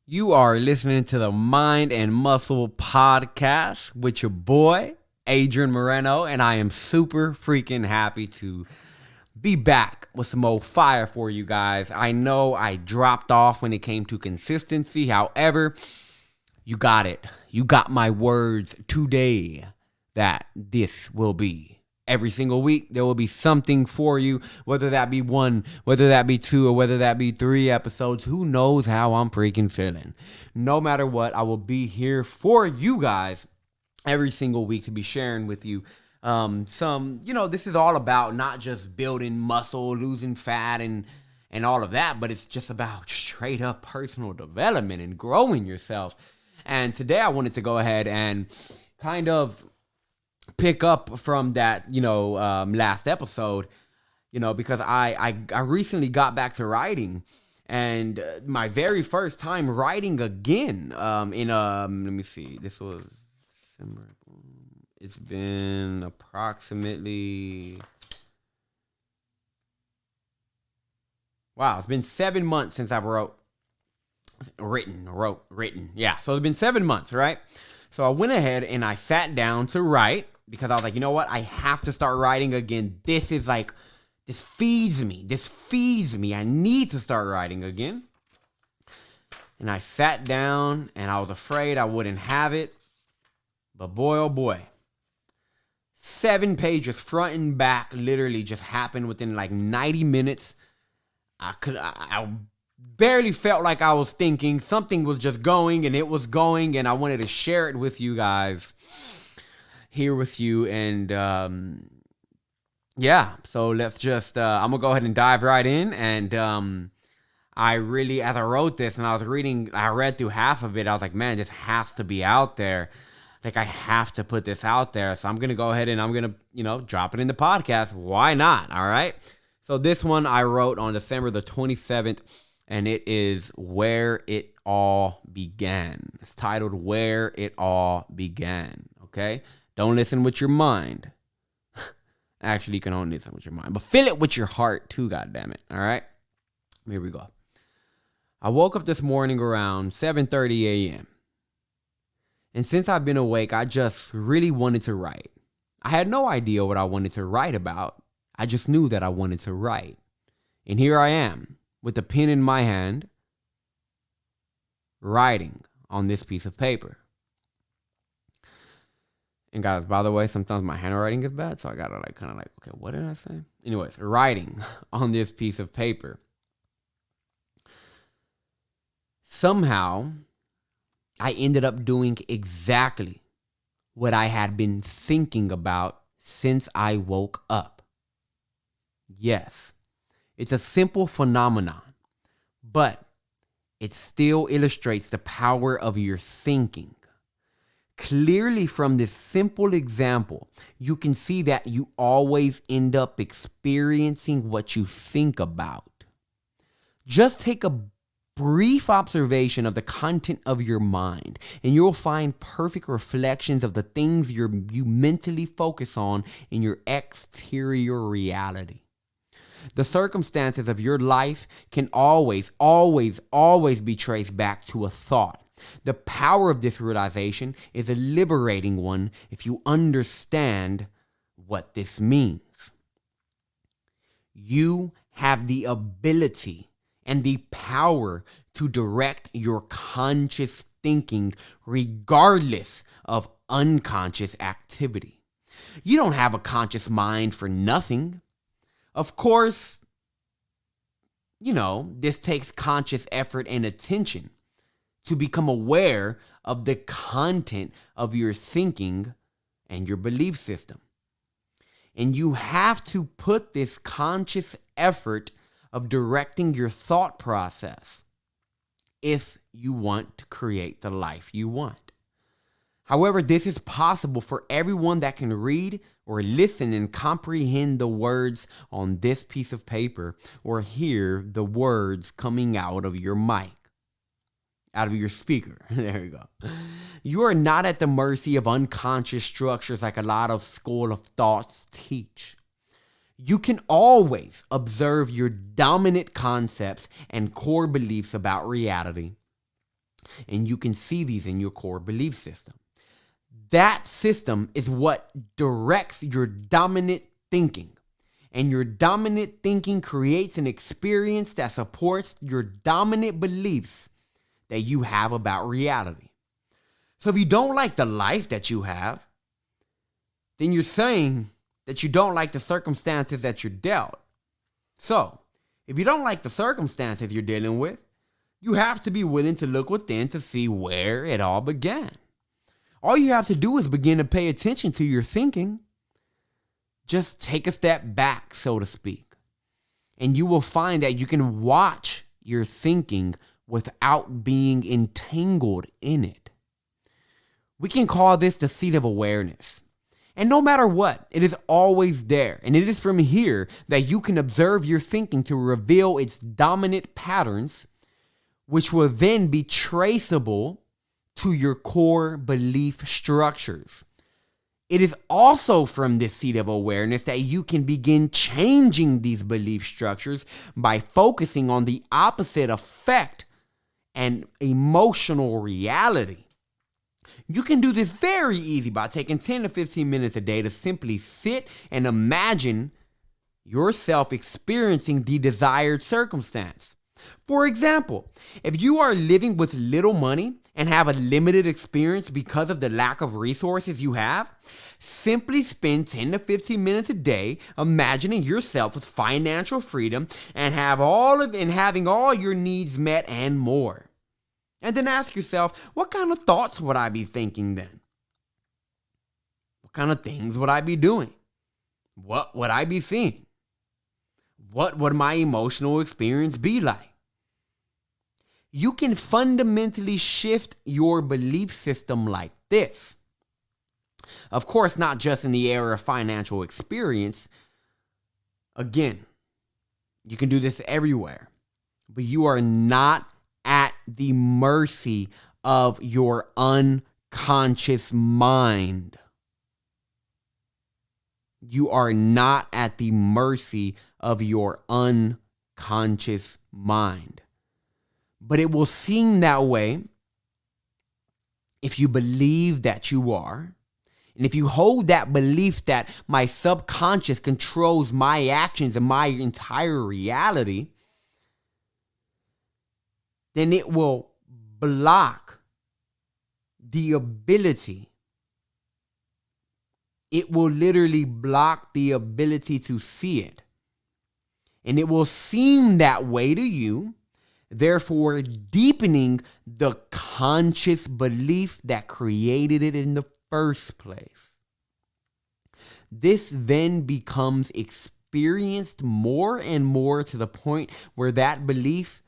You are listening to the Mind and Muscle Podcast with your boy, Adrian Moreno, and I am super freaking happy to be back with some old fire for you guys. I know I dropped off when it came to consistency. However, you got it. You got my words today that this will be. Every single week, there will be something for you, whether that be one, whether that be two, or whether that be 3 episodes. Who knows how I'm freaking feeling? No matter what, I will be here for you guys every single week to be sharing with you this is all about not just building muscle, losing fat, and all of that, but it's just about straight up personal development and growing yourself. And today I wanted to go ahead and kind of pick up from that, last episode, because I recently got back to writing, and my very first time writing again, let me see, this was December. It's been approximately, it's been 7 months since I've written. Yeah. So it's been 7 months, right? So I went ahead and I sat down to write because I was like, you know what? I have to start writing again. This feeds me. I need to start writing again. And I sat down and I was afraid I wouldn't have it. But boy, oh boy. 7 pages front and back literally just happened within like 90 minutes. I barely felt like I was thinking. Something was just going, and it was going, and I wanted to share it with you guys here with you. And so let's just I'm gonna go ahead and dive right in. And as I wrote this and I read through half of it. I was like, man, this has to be out there. Like, I have to put this out there. So I'm gonna go ahead and I'm gonna drop it in the podcast. Why not? All right. So this one I wrote on December the 27th. And it is Where It All Began. It's titled Where It All Began. Okay? Don't listen with your mind. Actually, you can only listen with your mind. But fill it with your heart too, goddammit. All right? Here we go. I woke up this morning around 7:30 a.m. And since I've been awake, I just really wanted to write. I had no idea what I wanted to write about. I just knew that I wanted to write. And here I am, with a pen in my hand, writing on this piece of paper. And guys, by the way, sometimes my handwriting is bad, so I gotta okay, what did I say? Anyways, writing on this piece of paper. Somehow, I ended up doing exactly what I had been thinking about since I woke up. Yes. It's a simple phenomenon, but it still illustrates the power of your thinking. Clearly, from this simple example, you can see that you always end up experiencing what you think about. Just take a brief observation of the content of your mind, and you'll find perfect reflections of the things you mentally focus on in your exterior reality. The circumstances of your life can always be traced back to a thought. The power of this realization is a liberating one if you understand what this means. You have the ability and the power to direct your conscious thinking regardless of unconscious activity. You don't have a conscious mind for nothing. Of course, this takes conscious effort and attention to become aware of the content of your thinking and your belief system. And you have to put this conscious effort of directing your thought process if you want to create the life you want. However, this is possible for everyone that can read or listen and comprehend the words on this piece of paper or hear the words coming out of your mic, out of your speaker. There you go. You are not at the mercy of unconscious structures like a lot of school of thoughts teach. You can always observe your dominant concepts and core beliefs about reality. And you can see these in your core belief system. That system is what directs your dominant thinking. And your dominant thinking creates an experience that supports your dominant beliefs that you have about reality. So if you don't like the life that you have, then you're saying that you don't like the circumstances that you're dealt. So if you don't like the circumstances you're dealing with, you have to be willing to look within to see where it all began. All you have to do is begin to pay attention to your thinking. Just take a step back, so to speak, and you will find that you can watch your thinking without being entangled in it. We can call this the seat of awareness. And no matter what, it is always there. And it is from here that you can observe your thinking to reveal its dominant patterns, which will then be traceable to your core belief structures. It is also from this seat of awareness that you can begin changing these belief structures by focusing on the opposite effect and emotional reality. You can do this very easy by taking 10 to 15 minutes a day to simply sit and imagine yourself experiencing the desired circumstance. For example, if you are living with little money and have a limited experience because of the lack of resources you have, simply spend 10 to 15 minutes a day imagining yourself with financial freedom and having all your needs met and more. And then ask yourself, what kind of thoughts would I be thinking then? What kind of things would I be doing? What would I be seeing? What would my emotional experience be like? You can fundamentally shift your belief system like this. Of course, not just in the area of financial experience. Again, you can do this everywhere, but you are not at the mercy of your unconscious mind. You are not at the mercy of your unconscious mind. But it will seem that way if you believe that you are. And if you hold that belief that my subconscious controls my actions and my entire reality, then it will block the ability. It will literally block the ability to see it. And it will seem that way to you, therefore deepening the conscious belief that created it in the first place. This then becomes experienced more and more to the point where the belief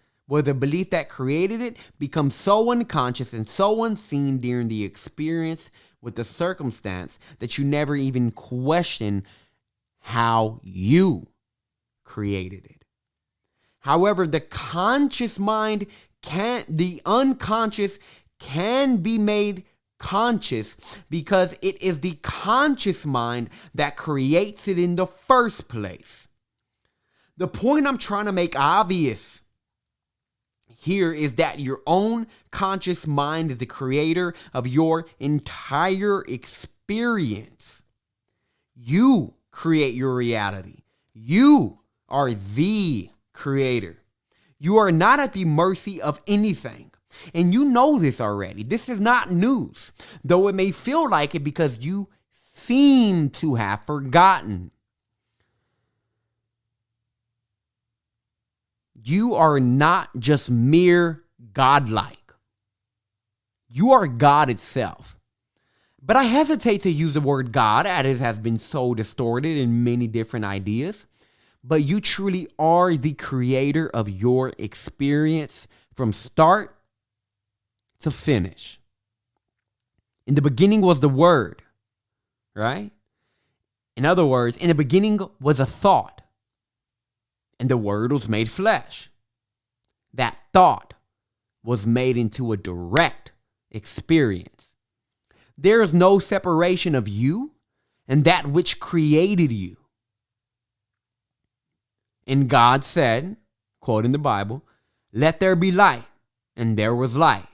that created it becomes so unconscious and so unseen during the experience with the circumstance that you never even question how you created it. However, the unconscious can be made conscious because it is the conscious mind that creates it in the first place. The point I'm trying to make obvious here is that your own conscious mind is the creator of your entire experience. You create your reality. You are the creator. You are not at the mercy of anything. And you know this already. This is not news, though it may feel like it because you seem to have forgotten. You are not just mere godlike. You are God itself. But I hesitate to use the word God as it has been so distorted in many different ideas. But you truly are the creator of your experience from start to finish. In the beginning was the Word, right? In other words, in the beginning was a thought, and the Word was made flesh. That thought was made into a direct experience. There is no separation of you and that which created you. And God said, quoting the Bible, "Let there be light," and there was light.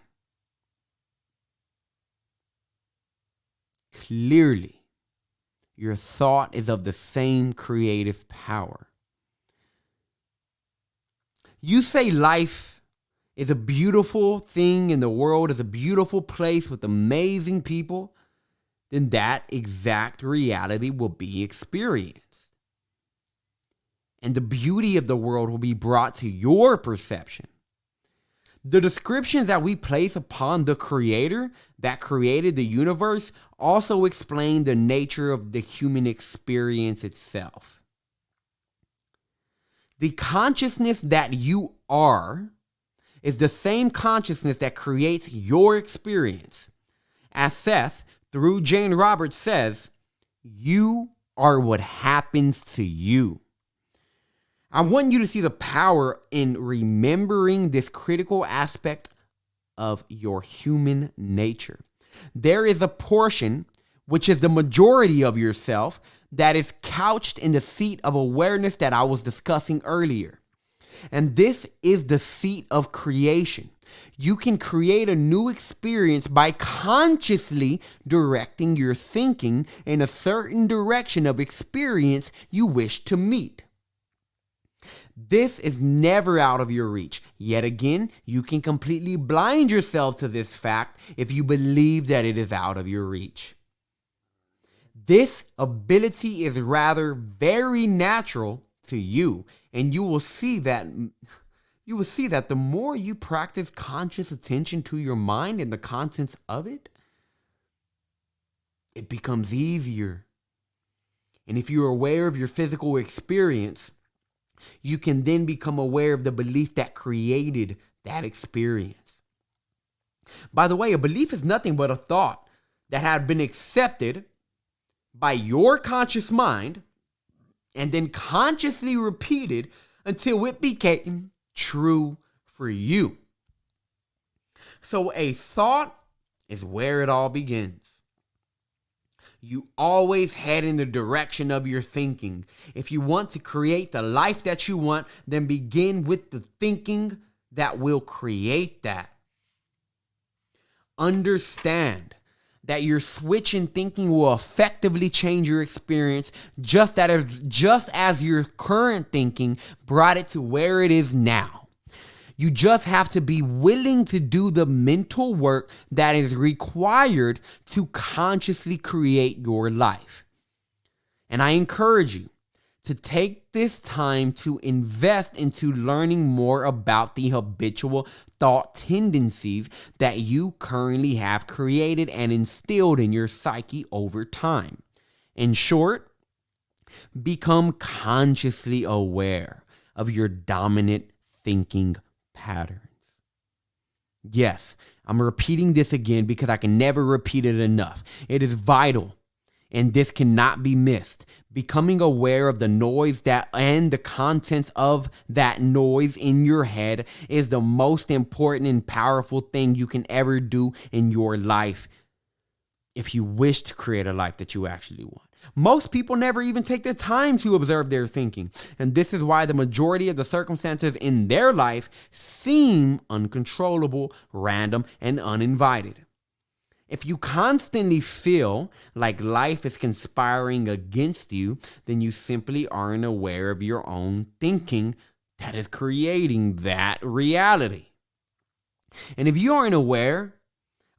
clearly. Your thought is of the same creative power. You say life is a beautiful thing and the world is a beautiful place with amazing people, then that exact reality will be experienced. And the beauty of the world will be brought to your perception. The descriptions that we place upon the Creator that created the universe also explain the nature of the human experience itself. The consciousness that you are is the same consciousness that creates your experience. As Seth, through Jane Roberts, says, you are what happens to you. I want you to see the power in remembering this critical aspect of your human nature. There is a portion, which is the majority of yourself, that is couched in the seat of awareness that I was discussing earlier. And this is the seat of creation. You can create a new experience by consciously directing your thinking in a certain direction of experience you wish to meet. This is never out of your reach. Yet again, you can completely blind yourself to this fact if you believe that it is out of your reach. This ability is rather very natural to you, and you will see that the more you practice conscious attention to your mind and the contents of it, it becomes easier. And if you're aware of your physical experience, you can then become aware of the belief that created that experience. By the way, a belief is nothing but a thought that had been accepted by your conscious mind and then consciously repeated until it became true for you. So a thought is where it all begins. You always head in the direction of your thinking. If you want to create the life that you want, then begin with the thinking that will create that. Understand that your switch in thinking will effectively change your experience just as your current thinking brought it to where it is now. You just have to be willing to do the mental work that is required to consciously create your life. And I encourage you to take this time to invest into learning more about the habitual thought tendencies that you currently have created and instilled in your psyche over time. In short, become consciously aware of your dominant thinking patterns. Yes, I'm repeating this again because I can never repeat it enough. It is vital, and this cannot be missed. Becoming aware of the noise and the contents of that noise in your head is the most important and powerful thing you can ever do in your life if you wish to create a life that you actually want. Most people never even take the time to observe their thinking, and this is why the majority of the circumstances in their life seem uncontrollable, random, and uninvited. If you constantly feel like life is conspiring against you, then you simply aren't aware of your own thinking that is creating that reality. And if you aren't aware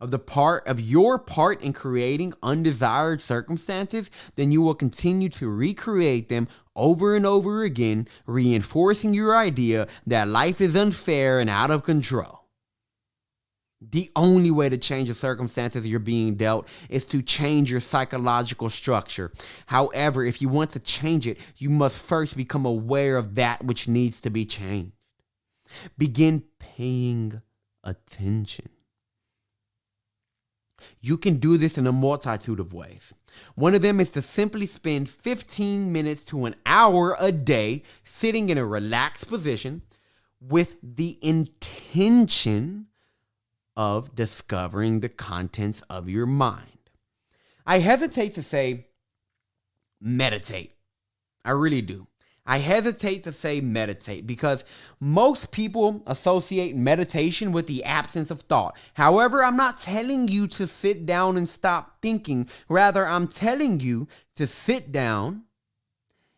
of your part in creating undesired circumstances, then you will continue to recreate them over and over again, reinforcing your idea that life is unfair and out of control. The only way to change the circumstances you're being dealt is to change your psychological structure. However, if you want to change it, you must first become aware of that which needs to be changed. Begin paying attention. You can do this in a multitude of ways. One of them is to simply spend 15 minutes to an hour a day sitting in a relaxed position with the intention of discovering the contents of your mind. I hesitate to say meditate. I really do. I hesitate to say meditate because most people associate meditation with the absence of thought. However, I'm not telling you to sit down and stop thinking. Rather, I'm telling you to sit down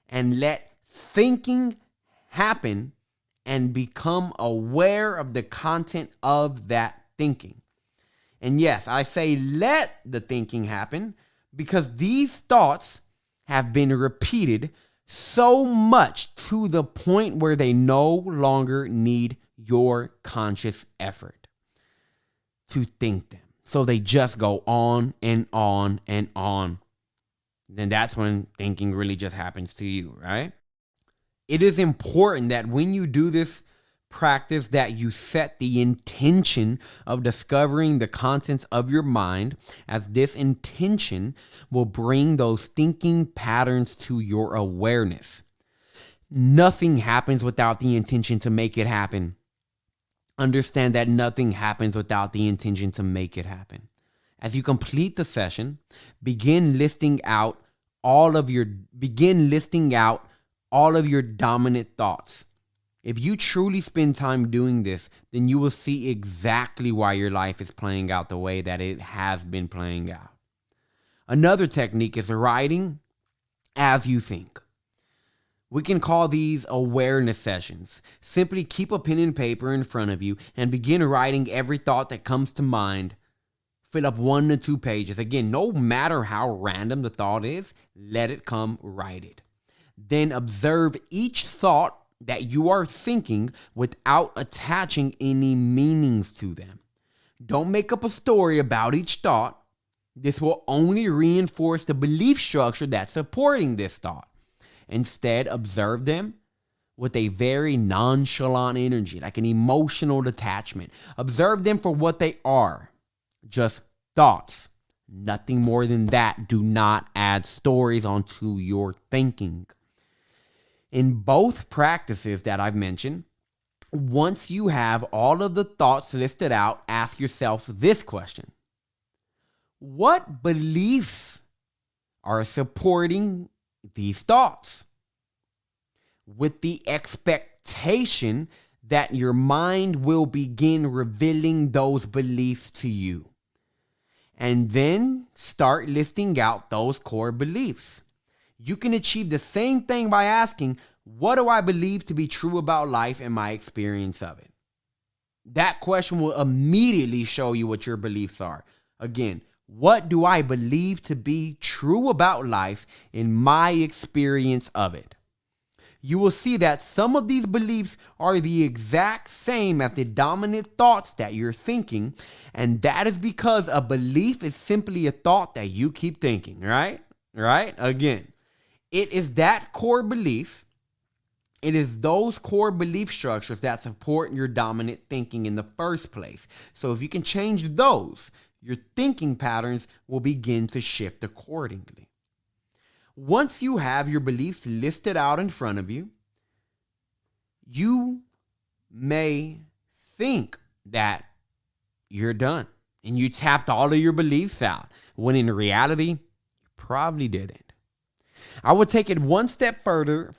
and let thinking happen and become aware of the content of that thinking. And yes, I say let the thinking happen because these thoughts have been repeated so much to the point where they no longer need your conscious effort to think them. So they just go on and on and on. Then that's when thinking really just happens to you, right? It is important that when you do this practice that you set the intention of discovering the contents of your mind, as this intention will bring those thinking patterns to your awareness. Nothing happens without the intention to make it happen. Understand that nothing happens without the intention to make it happen. As you complete the session, begin listing out all of your dominant thoughts. If you truly spend time doing this, then you will see exactly why your life is playing out the way that it has been playing out. Another technique is writing as you think. We can call these awareness sessions. Simply keep a pen and paper in front of you and begin writing every thought that comes to mind. Fill up 1 to 2 pages. Again, no matter how random the thought is, let it come, write it. Then observe each thought that you are thinking without attaching any meanings to them. Don't make up a story about each thought. This will only reinforce the belief structure that's supporting this thought. Instead, observe them with a very nonchalant energy, like an emotional detachment. Observe them for what they are, just thoughts. Nothing more than that. Do not add stories onto your thinking. In both practices that I've mentioned, once you have all of the thoughts listed out, ask yourself this question. What beliefs are supporting these thoughts? With the expectation that your mind will begin revealing those beliefs to you. And then start listing out those core beliefs. You can achieve the same thing by asking, what do I believe to be true about life and my experience of it? That question will immediately show you what your beliefs are. Again, what do I believe to be true about life in my experience of it? You will see that some of these beliefs are the exact same as the dominant thoughts that you're thinking, and that is because a belief is simply a thought that you keep thinking, right? Right? Again, it is that core belief. It is those core belief structures that support your dominant thinking in the first place. So if you can change those, your thinking patterns will begin to shift accordingly. Once you have your beliefs listed out in front of you, you may think that you're done and you tapped all of your beliefs out, when in reality, you probably didn't. I would take it one step further.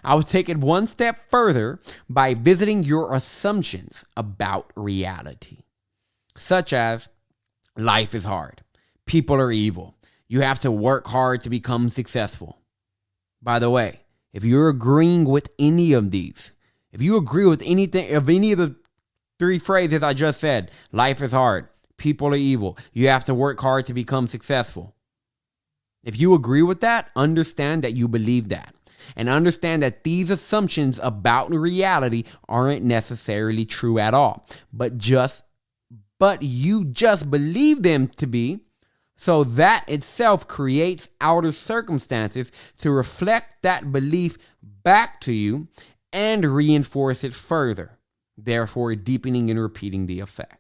I would take it one step further by visiting your assumptions about reality, such as life is hard, people are evil, you have to work hard to become successful. By the way, if you're agreeing with any of these, if you agree with anything of any of the 3 phrases I just said, life is hard, people are evil, you have to work hard to become successful. If you agree with that, understand that you believe that. And understand that these assumptions about reality aren't necessarily true at all. But you just believe them to be. So that itself creates outer circumstances to reflect that belief back to you and reinforce it further, therefore deepening and repeating the effect.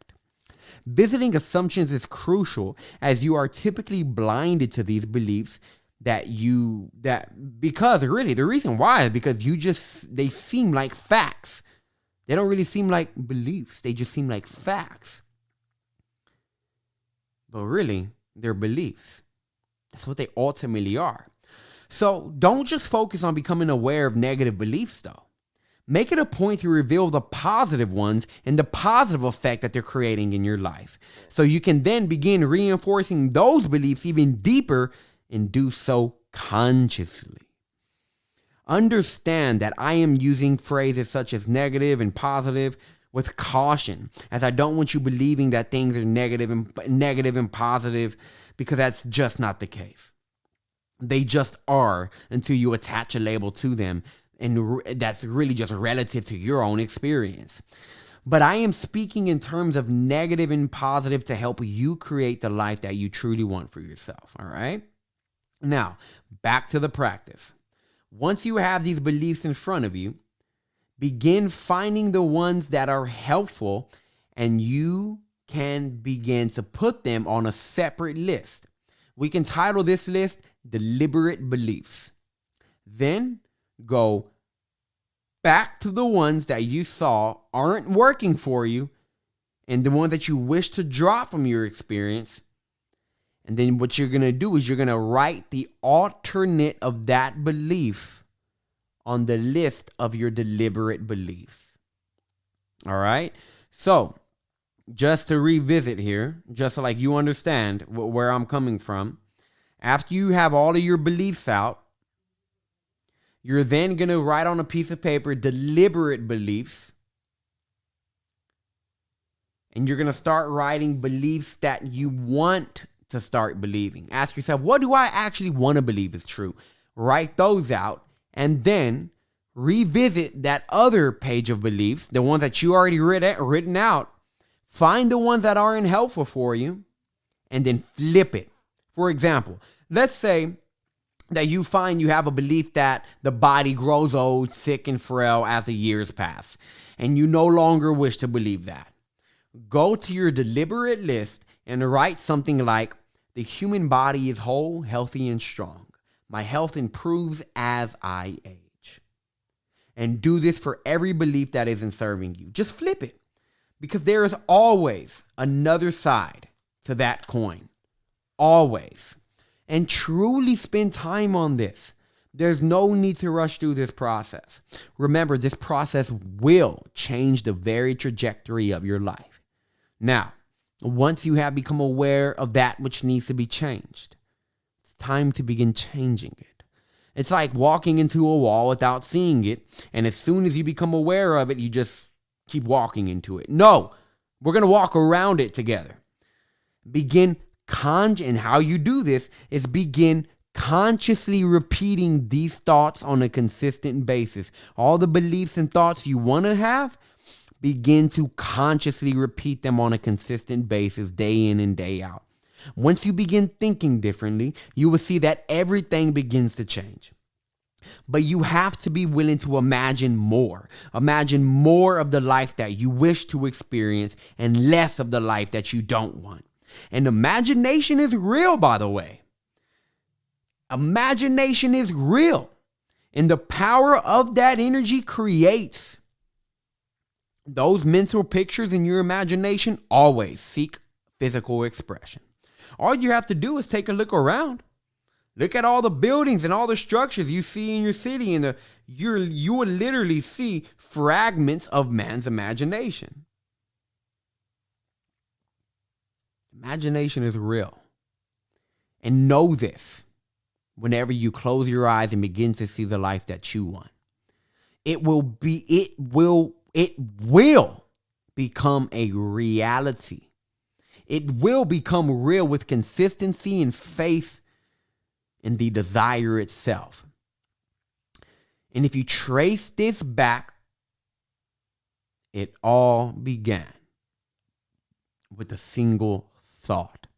Visiting assumptions is crucial as you are typically blinded to these beliefs because really the reason why is because they seem like facts. They don't really seem like beliefs. They just seem like facts. But really, they're beliefs. That's what they ultimately are. So don't just focus on becoming aware of negative beliefs, though. Make it a point to reveal the positive ones and the positive effect that they're creating in your life. So you can then begin reinforcing those beliefs even deeper and do so consciously. Understand that I am using phrases such as negative and positive with caution, as I don't want you believing that things are negative and positive, because that's just not the case. They just are until you attach a label to them, and that's really just relative to your own experience. But I am speaking in terms of negative and positive to help you create the life that you truly want for yourself, all right? Now, back to the practice. Once you have these beliefs in front of you, begin finding the ones that are helpful, and you can begin to put them on a separate list. We can title this list Deliberate Beliefs. Then go back to the ones that you saw aren't working for you and the ones that you wish to drop from your experience. And then what you're going to do is you're going to write the alternate of that belief on the list of your deliberate beliefs. All right? So, just to revisit here, just so like you understand where I'm coming from, after you have all of your beliefs out, you're then going to write on a piece of paper deliberate beliefs. And you're going to start writing beliefs that you want to start believing. Ask yourself, what do I actually want to believe is true? Write those out and then revisit that other page of beliefs, the ones that you already written out. Find the ones that aren't helpful for you and then flip it. For example, let's say that you find you have a belief that the body grows old, sick, and frail as the years pass, and you no longer wish to believe that. Go to your deliberate list and write something like, the human body is whole, healthy, and strong. My health improves as I age. And do this for every belief that isn't serving you. Just flip it, because there is always another side to that coin. Always. And truly spend time on this. There's no need to rush through this process. Remember, this process will change the very trajectory of your life. Now, once you have become aware of that which needs to be changed, it's time to begin changing it. It's like walking into a wall without seeing it, and as soon as you become aware of it, you just keep walking into it. No, we're going to walk around it together. And how you do this is begin consciously repeating these thoughts on a consistent basis. All the beliefs and thoughts you want to have, begin to consciously repeat them on a consistent basis, day in and day out. Once you begin thinking differently, you will see that everything begins to change. But you have to be willing to imagine more. Imagine more of the life that you wish to experience and less of the life that you don't want. And imagination is real, by the way. Imagination is real. And the power of that energy creates those mental pictures in your imagination. Always seek physical expression. All you have to do is take a look around. Look at all the buildings and all the structures you see in your city, and you will literally see fragments of man's imagination. Imagination is real. And know this whenever you close your eyes and begin to see the life that you want. It will become a reality. It will become real with consistency and faith in the desire itself. And if you trace this back, it all began with a single thought.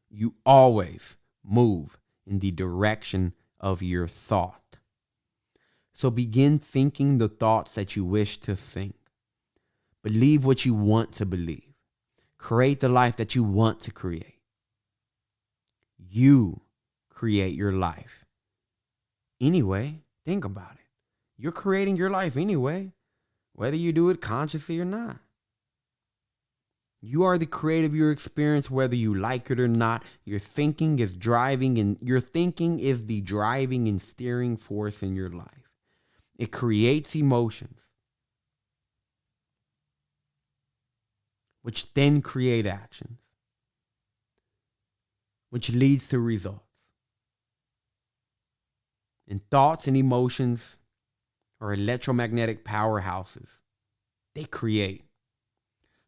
You always move in the direction of your thought. So begin thinking the thoughts that you wish to think. Believe what you want to believe. Create the life that you want to create. You create your life. Anyway, think about it. You're creating your life anyway, whether you do it consciously or not. You are the creator of your experience, whether you like it or not. Your thinking is the driving and steering force in your life. It creates emotions, which then create actions, which leads to results. And thoughts and emotions are electromagnetic powerhouses. They create.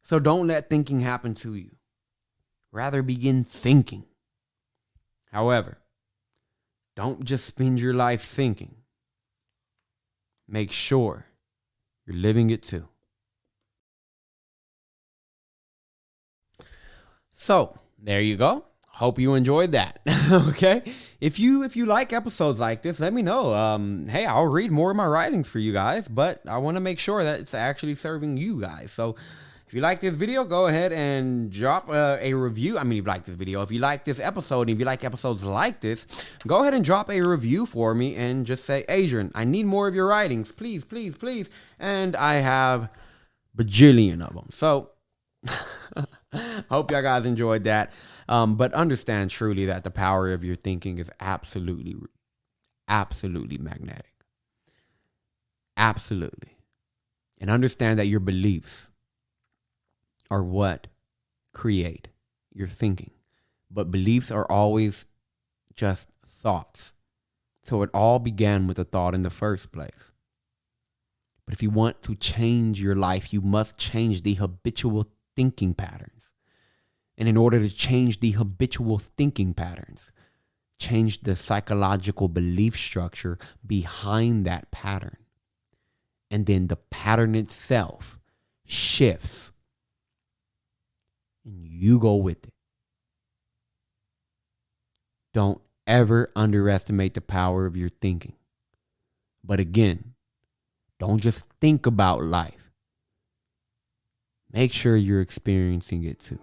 So don't let thinking happen to you. Rather begin thinking. However, don't just spend your life thinking. Make sure you're living it too. So there you go. Hope you enjoyed that. Okay. If you like episodes like this, let me know. Hey, I'll read more of my writings for you guys, but I want to make sure that it's actually serving you guys. So if you like this video, go ahead and drop a review. I mean, if you like this video, if you like this episode, and if you like episodes like this, go ahead and drop a review for me and just say, Adrian, I need more of your writings. Please, please, please. And I have bajillion of them. So hope y'all guys enjoyed that. But understand truly that the power of your thinking is absolutely magnetic. Absolutely. And understand that your beliefs are what create your thinking. But beliefs are always just thoughts. So it all began with a thought in the first place. But if you want to change your life, you must change the habitual thinking patterns. And in order to change the habitual thinking patterns, change the psychological belief structure behind that pattern. And then the pattern itself shifts. And you go with it. Don't ever underestimate the power of your thinking. But again, don't just think about life. Make sure you're experiencing it too.